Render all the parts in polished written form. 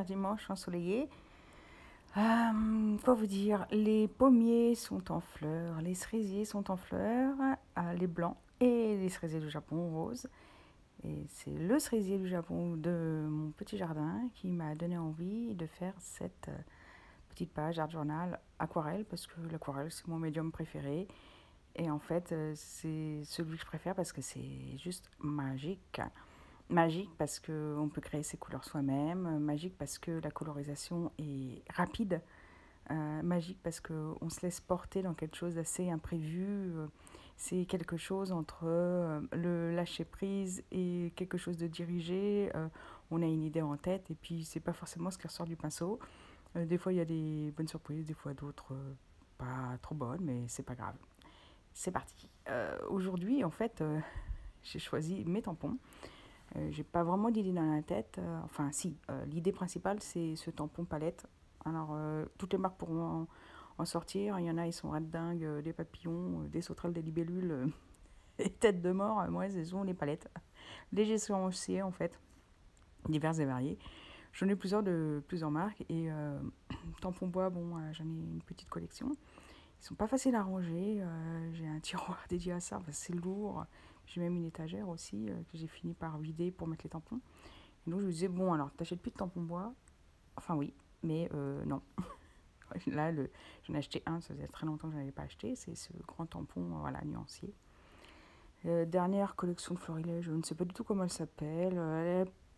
super dimanche ensoleillé. Quoi vous dire, les pommiers sont en fleurs, les cerisiers sont en fleurs, les blancs, et les cerisiers du Japon roses. Et c'est le cerisier du Japon de mon petit jardin qui m'a donné envie de faire cette petite page art journal aquarelle, parce que l'aquarelle c'est mon médium préféré. Et en fait, c'est celui que je préfère parce que c'est juste magique. Magique parce qu'on peut créer ses couleurs soi-même, magique parce que la colorisation est rapide, magique parce qu'on se laisse porter dans quelque chose d'assez imprévu. C'est quelque chose entre le lâcher prise et quelque chose de dirigé. On a une idée en tête et puis c'est pas forcément ce qui ressort du pinceau. Des fois il y a des bonnes surprises, des fois d'autres pas trop bonnes, mais c'est pas grave. C'est parti. Aujourd'hui, en fait, j'ai choisi mes tampons. J'ai pas vraiment d'idée dans la tête. Enfin, si, l'idée principale, c'est ce tampon palette. Alors, toutes les marques pourront en sortir. Il y en a, ils sont red dingues, des papillons, des sauterelles, des libellules, des têtes de mort. Moi, ce sont les palettes. Léger silencieux, en fait, divers et variés. J'en ai plusieurs de plusieurs marques. Et tampons bois, bon, j'en ai une petite collection. Ils sont pas faciles à ranger. J'ai un tiroir dédié à ça, parce que c'est lourd. J'ai même une étagère aussi que j'ai fini par vider pour mettre les tampons. Et donc je me disais, bon, alors t'achètes plus de tampons bois? Enfin oui, mais non. Là, j'en ai acheté un, ça faisait très longtemps que je n'avais pas acheté. C'est ce grand tampon, voilà, nuancier. Dernière collection de florilège, je ne sais pas du tout comment elle s'appelle.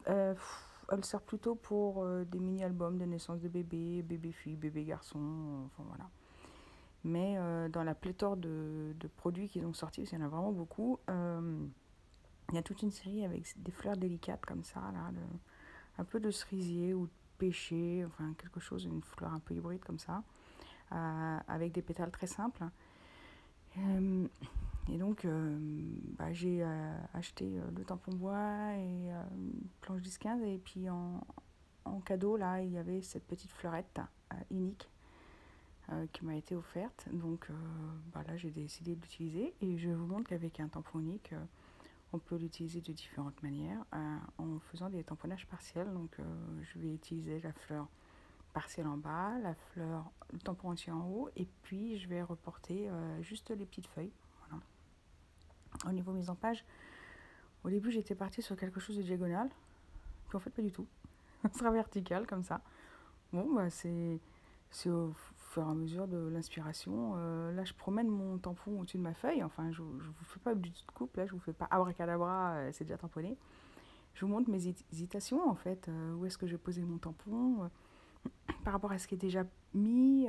Elle sert plutôt pour des mini-albums de naissance de bébés, bébé-filles, bébé-garçons, enfin voilà. Mais dans la pléthore de produits qu'ils ont sortis, parce qu'il y en a vraiment beaucoup, il y a toute une série avec des fleurs délicates comme ça, là, un peu de cerisier ou de pêcher, enfin quelque chose, une fleur un peu hybride comme ça, avec des pétales très simples. Et donc, j'ai acheté le tampon bois et une planche 10-15, et puis en cadeau, là, il y avait cette petite fleurette unique qui m'a été offerte. Donc là, j'ai décidé de l'utiliser, et je vous montre qu'avec un tampon unique, on peut l'utiliser de différentes manières en faisant des tamponnages partiels. Donc je vais utiliser la fleur partielle en bas, le tampon entier en haut, et puis je vais reporter juste les petites feuilles. Voilà. Au niveau mise en page, au début j'étais partie sur quelque chose de diagonal, puis en fait pas du tout. Ça sera vertical comme ça. Bon, c'est au fur et à mesure de l'inspiration. Là, je promène mon tampon au-dessus de ma feuille. Enfin, je ne vous fais pas du tout de coupe. Là, je vous fais pas abracadabra, c'est déjà tamponné. Je vous montre mes hésitations, en fait. Où est-ce que je vais poser mon tampon par rapport à ce qui est déjà mis.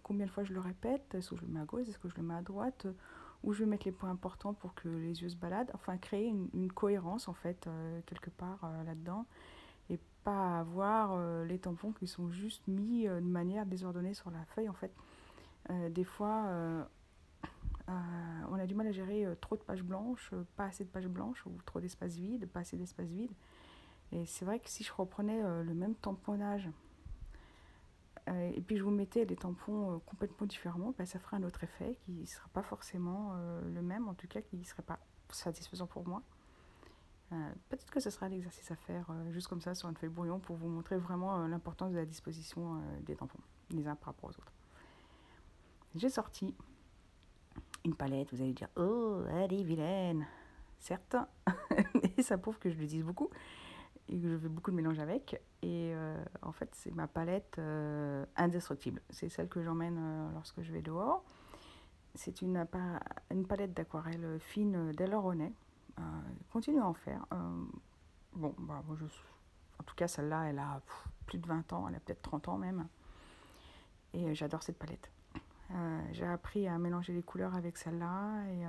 Combien de fois je le répète. Est-ce que je le mets à gauche? Est-ce que je le mets à droite? Où je vais mettre les points importants pour que les yeux se baladent. Enfin, créer une cohérence, en fait, quelque part là-dedans. Et pas avoir les tampons qui sont juste mis de manière désordonnée sur la feuille. En fait, des fois, on a du mal à gérer trop de pages blanches, pas assez de pages blanches, ou trop d'espace vide, pas assez d'espace vide. Et c'est vrai que si je reprenais le même tamponnage et puis je vous mettais les tampons complètement différemment, ça ferait un autre effet qui ne sera pas forcément le même, en tout cas qui ne serait pas satisfaisant pour moi. Peut-être que ce sera l'exercice à faire juste comme ça sur une feuille brouillon pour vous montrer vraiment l'importance de la disposition des tampons, les uns par rapport aux autres. J'ai sorti une palette, vous allez dire, oh, elle est vilaine. Certes, et ça prouve que je l'utilise beaucoup et que je fais beaucoup de mélange avec. Et en fait, c'est ma palette indestructible. C'est celle que j'emmène lorsque je vais dehors. C'est une palette d'aquarelle fine d'Elaronais. Continue à en faire. Bon, en tout cas, celle-là, elle a plus de 20 ans, elle a peut-être 30 ans même. Et j'adore cette palette. J'ai appris à mélanger les couleurs avec celle-là. Et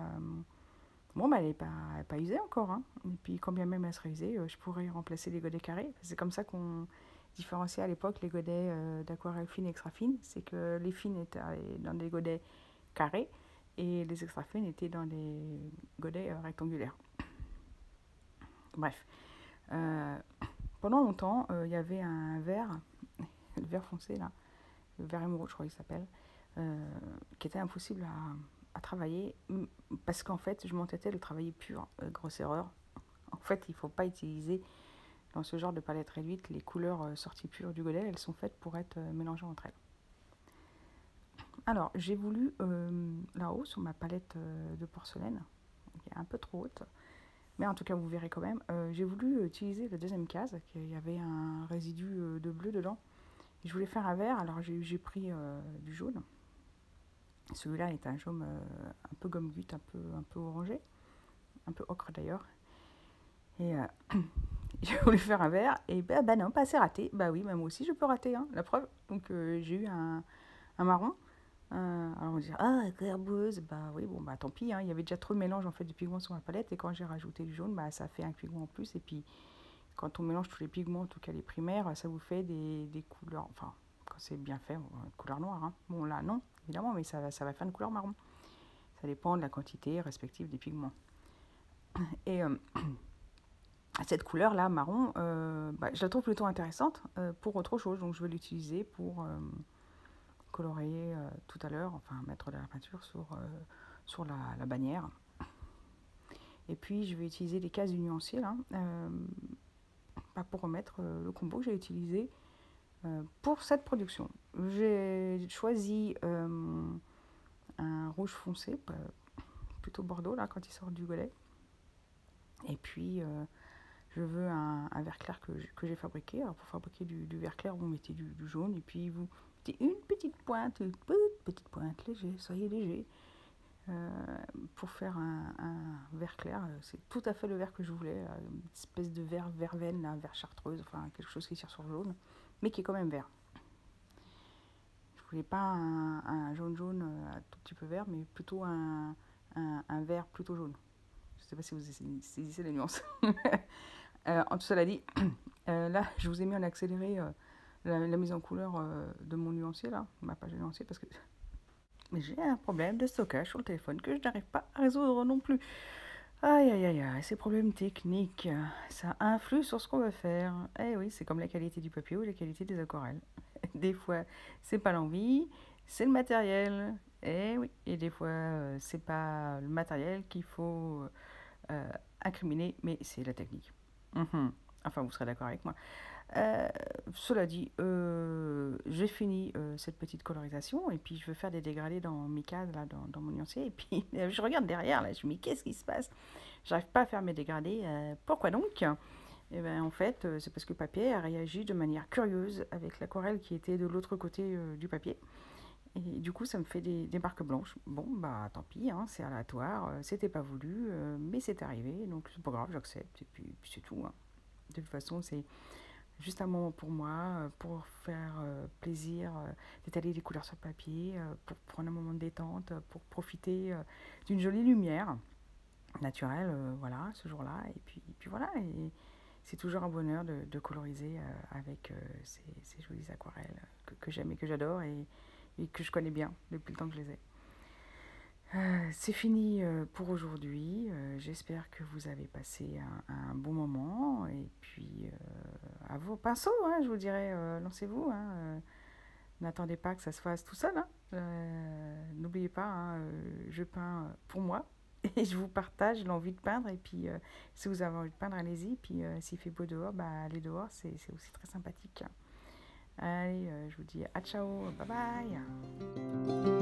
elle n'est pas usée encore. Hein. Et puis, quand bien même elle serait usée, je pourrais remplacer les godets carrés. C'est comme ça qu'on différenciait à l'époque les godets d'aquarelle fine et extra fine. C'est que les fines étaient dans des godets carrés et les extra fines étaient dans des godets rectangulaires. Bref. Pendant longtemps, il y avait un verre, le verre foncé là, le verre émeraude je crois qu'il s'appelle, qui était impossible à travailler parce qu'en fait je m'entêtais de le travailler pur. Grosse erreur. En fait il ne faut pas utiliser dans ce genre de palette réduite, les couleurs sorties pures du godet, elles sont faites pour être mélangées entre elles. Alors, j'ai voulu, là-haut, sur ma palette de porcelaine, qui est un peu trop haute, mais en tout cas, vous verrez quand même, j'ai voulu utiliser la deuxième case, qu'il y avait un résidu de bleu dedans. Je voulais faire un vert, alors j'ai pris du jaune. Celui-là est un jaune un peu gomme goutte, un peu orangé, un peu ocre d'ailleurs. Et j'ai voulu faire un vert, et bah non, pas assez raté. Bah oui, moi aussi je peux rater, hein, la preuve. Donc j'ai eu un marron. Alors on va dire, ah, herbeuse, bah oui, bon, bah tant pis, hein, il y avait déjà trop de mélange en fait de pigments sur ma palette, et quand j'ai rajouté du jaune, bah ça fait un pigment en plus, et puis quand on mélange tous les pigments, en tout cas les primaires, ça vous fait des couleurs, enfin, quand c'est bien fait, couleur noire, hein. Bon là non, évidemment, mais ça va faire une couleur marron. Ça dépend de la quantité respective des pigments. Et cette couleur là, marron, bah, je la trouve plutôt intéressante pour autre chose, donc je vais l'utiliser pour colorer tout à l'heure, enfin mettre de la peinture sur la bannière. Et puis je vais utiliser les cases du nuancier là, pour remettre le combo que j'ai utilisé pour cette production. J'ai choisi un rouge foncé, plutôt bordeaux là quand il sort du godet. Et puis je veux un vert clair que j'ai fabriqué. Alors pour fabriquer du vert clair, vous mettez du jaune et puis vous mettez une petite pointe léger, soyez léger. Pour faire un vert clair, c'est tout à fait le vert que je voulais, une espèce de vert verveine, un vert chartreuse, enfin quelque chose qui tire sur le jaune, mais qui est quand même vert. Je voulais pas un jaune un tout petit peu vert, mais plutôt un vert plutôt jaune. Je ne sais pas si vous saisissez les nuances. En tout cela dit, là je vous ai mis en accéléré la mise en couleur de mon nuancier, là, ma page de nuancier, parce que j'ai un problème de stockage sur le téléphone que je n'arrive pas à résoudre non plus. Aïe aïe aïe aïe, ces problèmes techniques, ça influe sur ce qu'on veut faire. Eh oui, c'est comme la qualité du papier ou la qualité des aquarelles. Des fois, c'est pas l'envie, c'est le matériel. Eh oui, et des fois, c'est pas le matériel qu'il faut incriminer, mais c'est la technique. Enfin, vous serez d'accord avec moi. Cela dit, j'ai fini cette petite colorisation et puis je veux faire des dégradés dans mes cases, là, dans mon nuancier. Et puis je regarde derrière, là, je me dis qu'est-ce qui se passe? J'arrive pas à faire mes dégradés. Pourquoi donc? Et ben, en fait, c'est parce que le papier a réagi de manière curieuse avec l'aquarelle qui était de l'autre côté du papier. Et du coup, ça me fait des marques blanches. Bon, bah tant pis, hein, c'est aléatoire, c'était pas voulu, mais c'est arrivé, donc c'est pas grave, j'accepte, et puis c'est tout, hein. De toute façon, c'est juste un moment pour moi, pour faire plaisir, d'étaler des couleurs sur le papier, pour prendre un moment de détente, pour profiter d'une jolie lumière naturelle, voilà, ce jour-là. Et puis voilà, et c'est toujours un bonheur de coloriser avec ces jolies aquarelles que j'aime et que j'adore et que je connais bien depuis le temps que je les ai. C'est fini pour aujourd'hui. J'espère que vous avez passé un bon moment. Et puis, à vos pinceaux, hein, je vous dirais, lancez-vous. Hein, n'attendez pas que ça se fasse tout seul. Hein. N'oubliez pas, hein, je peins pour moi. Et je vous partage l'envie de peindre. Et puis, si vous avez envie de peindre, allez-y. Puis, s'il fait beau dehors, bah, allez dehors. C'est aussi très sympathique. Allez, je vous dis à ciao. Bye bye.